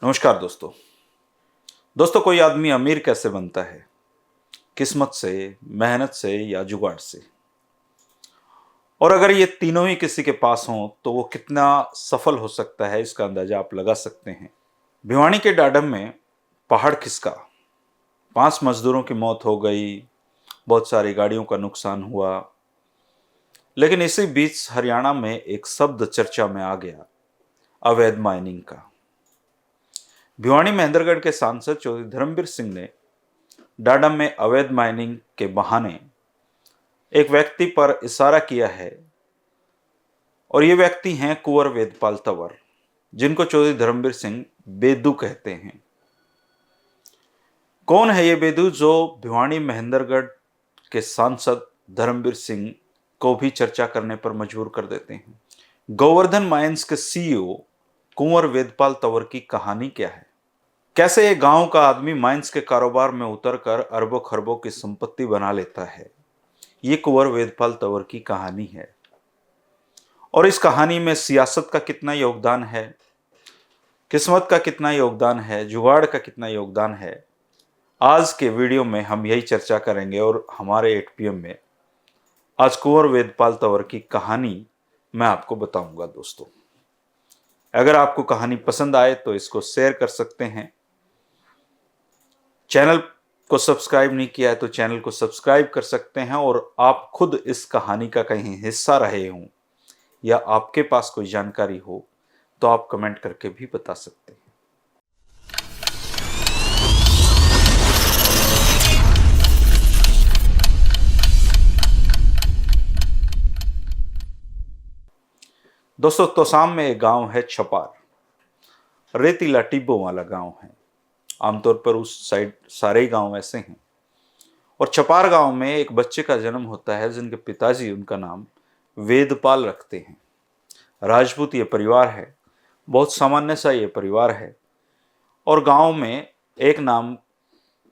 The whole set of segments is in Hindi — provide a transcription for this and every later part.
नमस्कार दोस्तों। दोस्तों, कोई आदमी अमीर कैसे बनता है? किस्मत से, मेहनत से या जुगाड़ से? और अगर ये तीनों ही किसी के पास हों तो वो कितना सफल हो सकता है, इसका अंदाजा आप लगा सकते हैं। भिवानी के डाडम में पहाड़ खिसका, 5 मजदूरों की मौत हो गई, बहुत सारी गाड़ियों का नुकसान हुआ। लेकिन इसी बीच हरियाणा में एक शब्द चर्चा में आ गया, अवैध माइनिंग का। भिवानी महेंद्रगढ़ के सांसद चौधरी धर्मवीर सिंह ने डाडम में अवैध माइनिंग के बहाने एक व्यक्ति पर इशारा किया है, और ये व्यक्ति हैं कुंवर वेदपाल तंवर, जिनको चौधरी धर्मवीर सिंह बेदू कहते हैं। कौन है ये बेदू जो भिवानी महेंद्रगढ़ के सांसद धर्मवीर सिंह को भी चर्चा करने पर मजबूर कर देते हैं? गोवर्धन माइंस के सीईओ कुंवर वेदपाल तंवर की कहानी क्या है? कैसे एक गांव का आदमी माइंस के कारोबार में उतरकर अरबों खरबों की संपत्ति बना लेता है? ये कुंवर वेदपाल तंवर की कहानी है। और इस कहानी में सियासत का कितना योगदान है, किस्मत का कितना योगदान है, जुगाड़ का कितना योगदान है, आज के वीडियो में हम यही चर्चा करेंगे। और हमारे 8 PM में आज कुंवर वेदपाल तंवर की कहानी मैं आपको बताऊंगा। दोस्तों, अगर आपको कहानी पसंद आए तो इसको शेयर कर सकते हैं। चैनल को सब्सक्राइब नहीं किया है तो चैनल को सब्सक्राइब कर सकते हैं। और आप खुद इस कहानी का कहीं हिस्सा रहे हों या आपके पास कोई जानकारी हो तो आप कमेंट करके भी बता सकते हैं। दोस्तों, तोसाम में एक गांव है छपार। रेतीला टिब्बों वाला गांव है। आमतौर पर उस साइड सारे ही गांव ऐसे हैं। और छपार गांव में एक बच्चे का जन्म होता है जिनके पिताजी उनका नाम वेदपाल रखते हैं। राजपूत ये परिवार है, बहुत सामान्य सा ये परिवार है। और गांव में एक नाम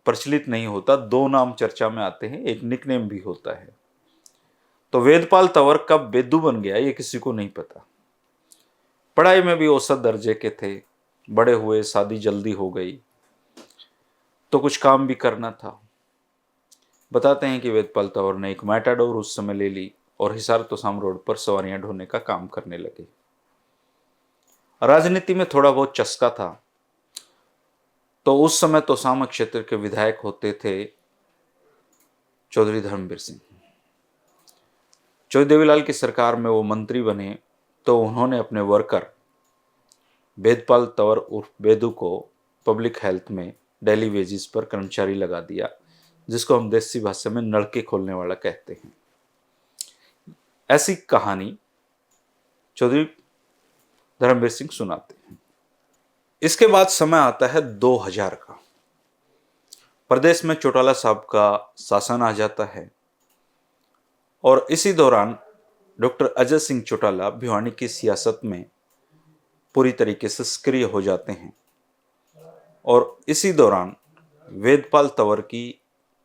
प्रचलित नहीं होता, 2 नाम चर्चा में आते हैं, एक निकनेम भी होता है। तो वेदपाल तंवर कब बेदू बन गया ये किसी को नहीं पता। पढ़ाई में भी औसत दर्जे के थे। बड़े हुए, शादी जल्दी हो गई तो कुछ काम भी करना था। बताते हैं कि वेदपाल तंवर ने एक मैटाडोर उस समय ले ली और हिसार तोसाम रोड पर सवारियां ढोने का काम करने लगे। राजनीति में थोड़ा बहुत चस्का था। तो उस समय तोसाम क्षेत्र के विधायक होते थे चौधरी धर्मवीर सिंह। चौधरी देवीलाल की सरकार में वो मंत्री बने तो उन्होंने अपने वर्कर वेदपाल तंवर उर्फ बेदू को पब्लिक हेल्थ में डेली वेजिस पर कर्मचारी लगा दिया, जिसको हम देसी भाषा में नलके खोलने वाला कहते हैं। ऐसी कहानी चौधरी धर्मवीर सिंह सुनाते हैं। इसके बाद समय आता है 2000 का। प्रदेश में चौटाला साहब का शासन आ जाता है और इसी दौरान डॉक्टर अजय सिंह चौटाला भिवानी की सियासत में पूरी तरीके से सक्रिय हो जाते हैं। और इसी दौरान वेदपाल तंवर की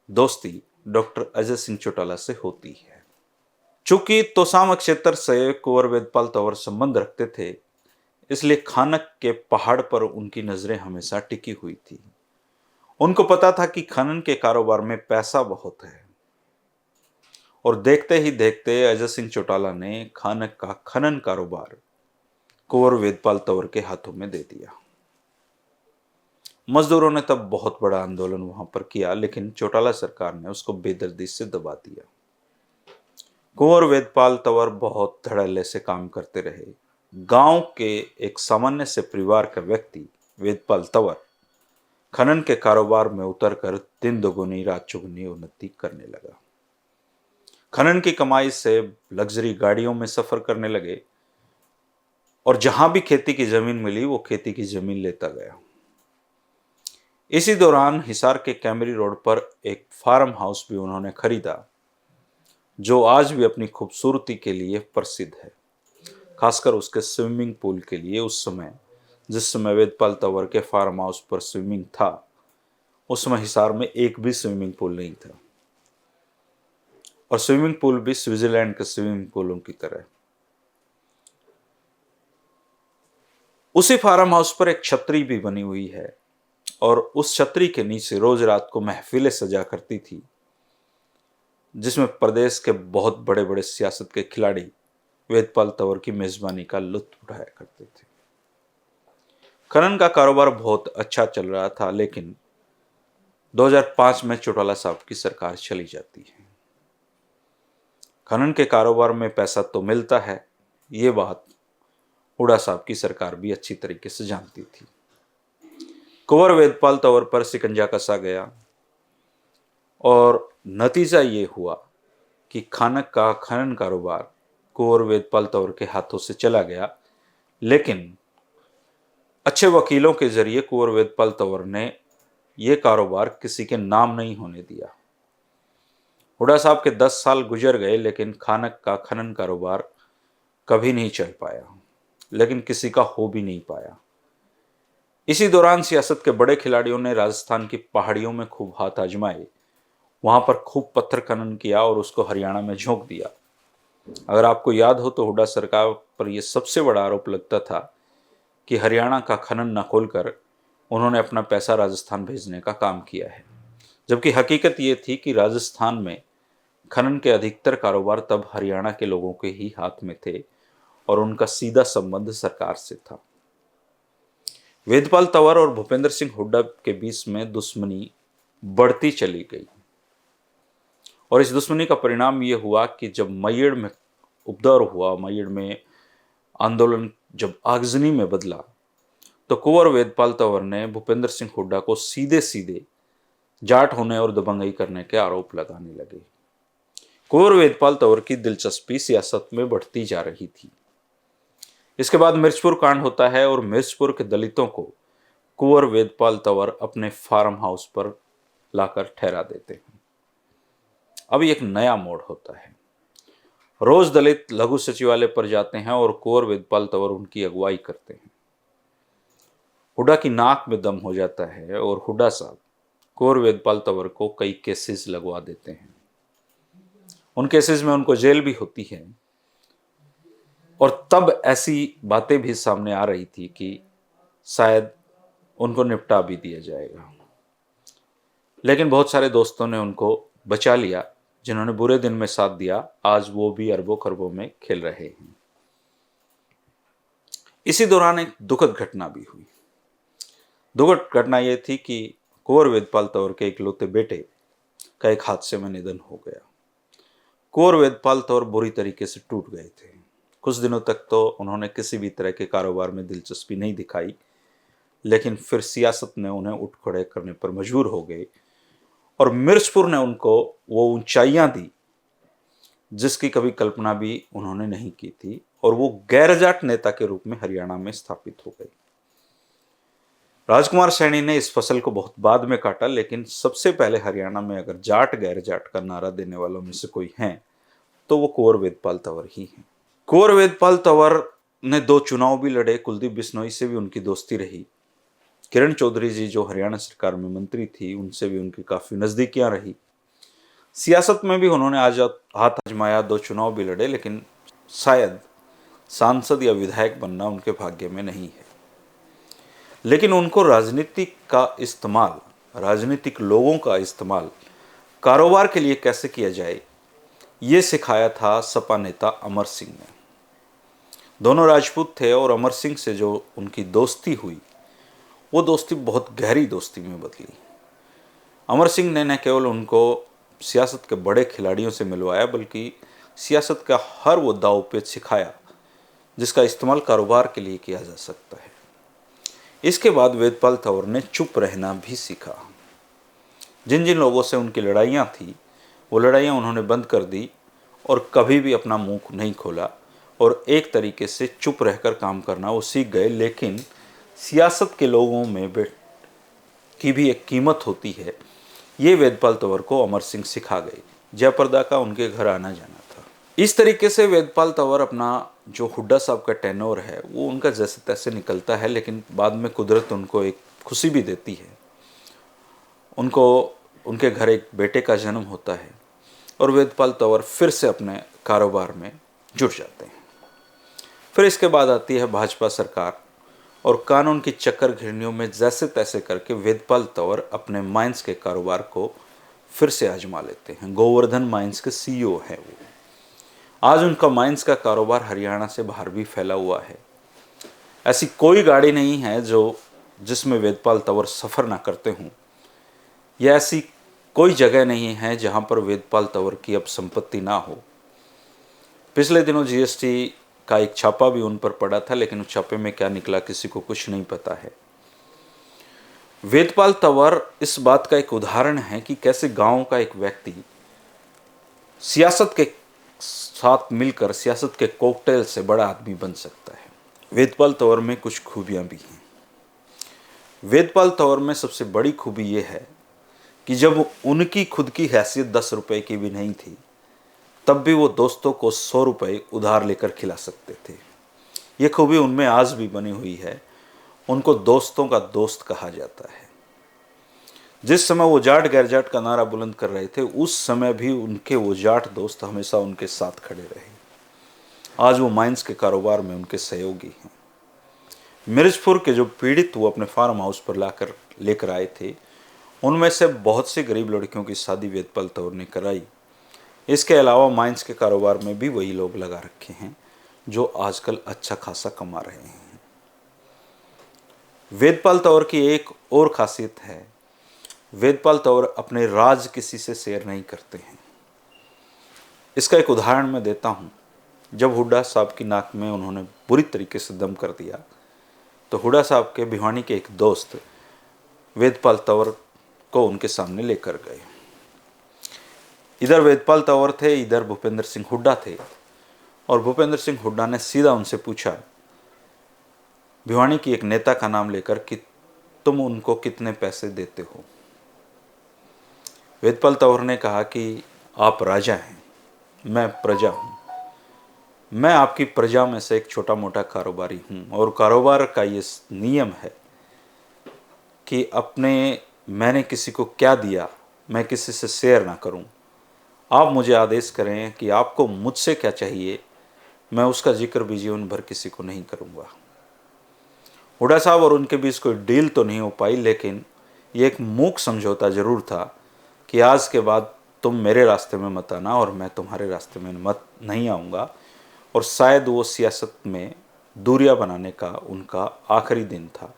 दोस्ती डॉक्टर अजय सिंह चौटाला से होती है। चूंकि तोसाम क्षेत्र से कुंवर वेदपाल तंवर संबंध रखते थे, इसलिए खानक के पहाड़ पर उनकी नजरें हमेशा टिकी हुई थी। उनको पता था कि खनन के कारोबार में पैसा बहुत है। और देखते ही देखते अजय सिंह चौटाला ने खानक का खनन कारोबार कुंवर वेदपाल तंवर के हाथों में दे दिया। मजदूरों ने तब बहुत बड़ा आंदोलन वहां पर किया, लेकिन चौटाला सरकार ने उसको बेदर्दी से दबा दिया। कुंवर वेदपाल तंवर बहुत धड़ल्ले से काम करते रहे। गांव के एक सामान्य से परिवार का व्यक्ति वेदपाल तंवर खनन के कारोबार में उतरकर दिन दोगुनी रात चौगुनी उन्नति करने लगा। खनन की कमाई से लग्जरी गाड़ियों में सफर करने लगे और जहां भी खेती की जमीन मिली वो खेती की जमीन लेता गया। इसी दौरान हिसार के कैमरी रोड पर एक फार्म हाउस भी उन्होंने खरीदा, जो आज भी अपनी खूबसूरती के लिए प्रसिद्ध है, खासकर उसके स्विमिंग पूल के लिए। उस समय जिस समय वेदपाल तंवर के फार्म हाउस पर स्विमिंग था, उस समय हिसार में एक भी स्विमिंग पूल नहीं था। और स्विमिंग पूल भी स्विट्जरलैंड के स्विमिंग पूलों की तरह। उसी फार्म हाउस पर एक छतरी भी बनी हुई है और उस छतरी के नीचे रोज रात को महफिलें सजा करती थी, जिसमें प्रदेश के बहुत बड़े बड़े सियासत के खिलाड़ी वेदपाल तंवर की मेजबानी का लुत्फ उठाया करते थे। खनन का कारोबार बहुत अच्छा चल रहा था, लेकिन 2005 में चौटाला साहब की सरकार चली जाती है। खनन के कारोबार में पैसा तो मिलता है, ये बात हुड्डा साहब की सरकार भी अच्छी तरीके से जानती थी। कुंवर वेदपाल तंवर पर शिकंजा कसा गया और नतीजा ये हुआ कि खानक का खनन कारोबार कुंवर वेदपाल तंवर के हाथों से चला गया, लेकिन अच्छे वकीलों के जरिए कुंवर वेदपाल तंवर ने यह कारोबार किसी के नाम नहीं होने दिया। हुड्डा साहब के 10 साल गुजर गए, लेकिन खानक का खनन कारोबार कभी नहीं चल पाया, लेकिन किसी का हो भी नहीं पाया। इसी दौरान सियासत के बड़े खिलाड़ियों ने राजस्थान की पहाड़ियों में खूब हाथ आजमाए, वहां पर खूब पत्थर खनन किया और उसको हरियाणा में झोंक दिया। अगर आपको याद हो तो हुड्डा सरकार पर यह सबसे बड़ा आरोप लगता था कि हरियाणा का खनन न खोलकर उन्होंने अपना पैसा राजस्थान भेजने का काम किया है, जबकि हकीकत ये थी कि राजस्थान में खनन के अधिकतर कारोबार तब हरियाणा के लोगों के ही हाथ में थे और उनका सीधा संबंध सरकार से था। वेदपाल तंवर और भूपेंद्र सिंह हुड्डा के बीच में दुश्मनी बढ़ती चली गई और इस दुश्मनी का परिणाम यह हुआ कि जब मैयड़ में उपद्रव हुआ, मैयड़ में आंदोलन जब आगजनी में बदला, तो कुंवर वेदपाल तंवर ने भूपेंद्र सिंह हुड्डा को सीधे सीधे जाट होने और दबंगई करने के आरोप लगाने लगे। कुंवर वेदपाल तंवर की दिलचस्पी सियासत में बढ़ती जा रही थी। इसके बाद मिर्चपुर कांड होता है और मिर्चपुर के दलितों को कुंवर वेदपाल तंवर अपने फार्म हाउस पर लाकर ठहरा देते हैं। अब एक नया मोड़ होता है। रोज दलित लघु सचिवालय पर जाते हैं और कुंवर वेदपाल तंवर उनकी अगुवाई करते हैं। हुड्डा की नाक में दम हो जाता है और हुड्डा साहब कुंवर वेदपाल तंवर को कई केसेस लगवा देते हैं। उन केसेस में उनको जेल भी होती है और तब ऐसी बातें भी सामने आ रही थी कि शायद उनको निपटा भी दिया जाएगा, लेकिन बहुत सारे दोस्तों ने उनको बचा लिया, जिन्होंने बुरे दिन में साथ दिया। आज वो भी अरबों खरबों में खेल रहे हैं। इसी दौरान एक दुखद घटना भी हुई। दुखद घटना यह थी कि कुंवर वेदपाल तंवर के इकलौते बेटे का एक हादसे में निधन हो गया। कुंवर वेदपाल तंवर बुरी तरीके से टूट गए थे। कुछ दिनों तक तो उन्होंने किसी भी तरह के कारोबार में दिलचस्पी नहीं दिखाई, लेकिन फिर सियासत ने उन्हें उठ खड़े करने पर मजबूर हो गए और मिर्चपुर ने उनको वो ऊंचाइयां दी जिसकी कभी कल्पना भी उन्होंने नहीं की थी, और वो गैरजाट नेता के रूप में हरियाणा में स्थापित हो गए। राजकुमार सैनी ने इस फसल को बहुत बाद में काटा, लेकिन सबसे पहले हरियाणा में अगर जाट गैर जाट का नारा देने वालों में से कोई है तो वो कुंवर वेदपाल तंवर ही हैं। कुंवर वेदपाल तंवर ने 2 चुनाव भी लड़े। कुलदीप बिश्नोई से भी उनकी दोस्ती रही। किरण चौधरी जी जो हरियाणा सरकार में मंत्री थी, उनसे भी उनकी काफी नजदीकियां रही। सियासत में भी उन्होंने आज हाथ आजमाया, 2 चुनाव भी लड़े, लेकिन शायद सांसद या विधायक बनना उनके भाग्य में नहीं है। लेकिन उनको राजनीतिक का इस्तेमाल, राजनीतिक लोगों का इस्तेमाल कारोबार के लिए कैसे किया जाए, ये सिखाया था सपा नेता अमर सिंह ने। दोनों राजपूत थे और अमर सिंह से जो उनकी दोस्ती हुई, वो दोस्ती बहुत गहरी दोस्ती में बदली। अमर सिंह ने न केवल उनको सियासत के बड़े खिलाड़ियों से मिलवाया, बल्कि सियासत का हर वो दांव पेच सिखाया जिसका इस्तेमाल कारोबार के लिए किया जा सकता है। इसके बाद वेदपाल तंवर ने चुप रहना भी सीखा। जिन जिन लोगों से उनकी लड़ाइयाँ थी, वो लड़ाइयाँ उन्होंने बंद कर दी और कभी भी अपना मुंह नहीं खोला और एक तरीके से चुप रहकर काम करना वो सीख गए। लेकिन सियासत के लोगों में की भी एक कीमत होती है, ये वेदपाल तंवर को अमर सिंह सिखा गए। जयप्रदा का उनके घर आना जाना था। इस तरीके से वेदपाल तंवर अपना जो हुड्डा साहब का टेनोर है वो उनका जैसे तैसे निकलता है, लेकिन बाद में कुदरत उनको एक खुशी भी देती है। उनको उनके घर एक बेटे का जन्म होता है और वेदपाल तंवर फिर से अपने कारोबार में जुट जाते हैं। फिर इसके बाद आती है भाजपा सरकार और कानून की चक्कर घिरनियों में जैसे तैसे करके वेदपाल तंवर अपने माइंस के कारोबार को फिर से आजमा लेते हैं। गोवर्धन माइंस के सीईओ हैं वो। आज उनका माइंस का कारोबार हरियाणा से बाहर भी फैला हुआ है। ऐसी कोई गाड़ी नहीं है जिसमें वेदपाल तंवर सफ़र ना करते हों, या ऐसी कोई जगह नहीं है जहां पर वेदपाल तंवर की अब संपत्ति ना हो। पिछले दिनों जीएसटी का एक छापा भी उन पर पड़ा था, लेकिन उस छापे में क्या निकला किसी को कुछ नहीं पता है। वेदपाल तंवर इस बात का एक उदाहरण है कि कैसे गांव का एक व्यक्ति सियासत के साथ मिलकर सियासत के कॉकटेल से बड़ा आदमी बन सकता है। वेदपाल तंवर में कुछ खूबियां भी हैं। वेदपाल तंवर में सबसे बड़ी खूबी यह है कि जब उनकी खुद की हैसियत 10 रुपए की भी नहीं थी, तब भी वो दोस्तों को 100 रुपए उधार लेकर खिला सकते थे। ये खूबी उनमें आज भी बनी हुई है। उनको दोस्तों का दोस्त कहा जाता है। जिस समय वो जाट गैरजाट का नारा बुलंद कर रहे थे, उस समय भी उनके वो जाट दोस्त हमेशा उनके साथ खड़े रहे। आज वो माइंस के कारोबार में उनके सहयोगी हैं। मिर्जपुर के जो पीड़ित वो अपने फार्म हाउस पर लेकर आए थे, उनमें से बहुत सी गरीब लड़कियों की शादी वेदपाल तंवर ने कराई। इसके अलावा माइंस के कारोबार में भी वही लोग लगा रखे हैं जो आजकल अच्छा खासा कमा रहे हैं। वेदपाल तंवर की एक और खासियत है, वेदपाल तंवर अपने राज किसी से शेयर नहीं करते हैं। इसका एक उदाहरण मैं देता हूँ। जब हुड्डा साहब की नाक में उन्होंने बुरी तरीके से दम कर दिया, तो हुड्डा साहब के भिवानी के एक दोस्त वेदपाल तंवर को उनके सामने लेकर गए। इधर वेदपाल तंवर थे, इधर भूपेंद्र सिंह हुड्डा थे। और भूपेंद्र सिंह हुड्डा ने सीधा उनसे पूछा, भिवानी की एक नेता का नाम लेकर, कि तुम उनको कितने पैसे देते हो। वेदपाल तंवर ने कहा कि आप राजा हैं, मैं प्रजा हूं। मैं आपकी प्रजा में से एक छोटा मोटा कारोबारी हूं, और कारोबार का ये नियम है कि मैंने किसी को क्या दिया मैं किसी से शेयर ना करूं। आप मुझे आदेश करें कि आपको मुझसे क्या चाहिए, मैं उसका जिक्र भी जीवन भर किसी को नहीं करूंगा। हुड्डा साहब और उनके बीच कोई डील तो नहीं हो पाई, लेकिन ये एक मूक समझौता जरूर था कि आज के बाद तुम मेरे रास्ते में मत आना और मैं तुम्हारे रास्ते में नहीं आऊँगा। और शायद वो सियासत में दूरियां बनाने का उनका आखिरी दिन था।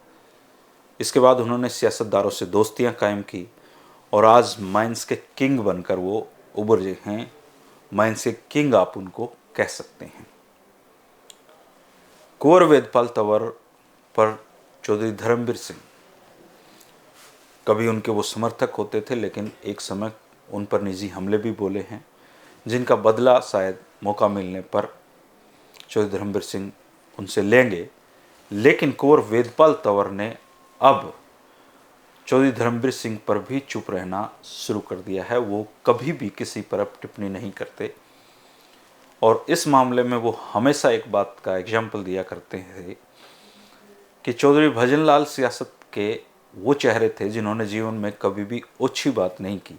इसके बाद उन्होंने सियासतदारों से दोस्तियां कायम की और आज माइंस के किंग बनकर वो उभर हैं। माइंस के किंग आप उनको कह सकते हैं। कुंवर वेदपाल तंवर पर चौधरी धर्मवीर सिंह कभी उनके वो समर्थक होते थे, लेकिन एक समय उन पर निजी हमले भी बोले हैं, जिनका बदला शायद मौका मिलने पर चौधरी धर्मवीर सिंह उनसे लेंगे। लेकिन कुंवर वेदपाल तंवर ने अब चौधरी धर्मवीर सिंह पर भी चुप रहना शुरू कर दिया है। वो कभी भी किसी पर अब टिप्पणी नहीं करते, और इस मामले में वो हमेशा एक बात का एग्जाम्पल दिया करते थे कि चौधरी भजनलाल सियासत के वो चेहरे थे जिन्होंने जीवन में कभी भी ओछी बात नहीं की।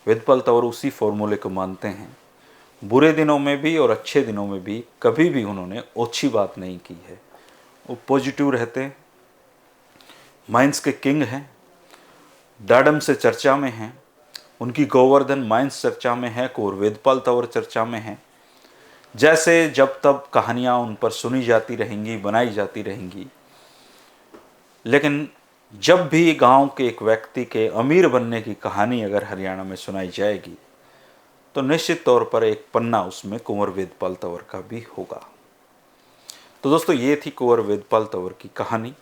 वेदपाल तंवर उसी फॉर्मूले को मानते हैं। बुरे दिनों में भी और अच्छे दिनों में भी कभी भी उन्होंने ओछी बात नहीं की है। वो पॉजिटिव रहते हैं। माइंस के किंग हैं, डाडम से चर्चा में हैं। उनकी गोवर्धन माइंस चर्चा में है, कुंवर वेदपाल तंवर चर्चा में है। जैसे जब तब कहानियाँ उन पर सुनी जाती रहेंगी, बनाई जाती रहेंगी, लेकिन जब भी गांव के एक व्यक्ति के अमीर बनने की कहानी अगर हरियाणा में सुनाई जाएगी, तो निश्चित तौर पर एक पन्ना उसमें कुंवर वेदपाल तंवर का भी होगा। तो दोस्तों, ये थी कुंवर वेदपाल तंवर की कहानी।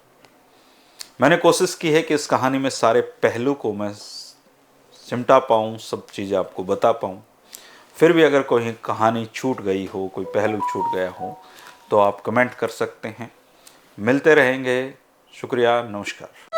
मैंने कोशिश की है कि इस कहानी में सारे पहलू को मैं सिमटा पाऊँ, सब चीज़ें आपको बता पाऊँ। फिर भी अगर कोई कहानी छूट गई हो, कोई पहलू छूट गया हो, तो आप कमेंट कर सकते हैं। मिलते रहेंगे। शुक्रिया, नमस्कार।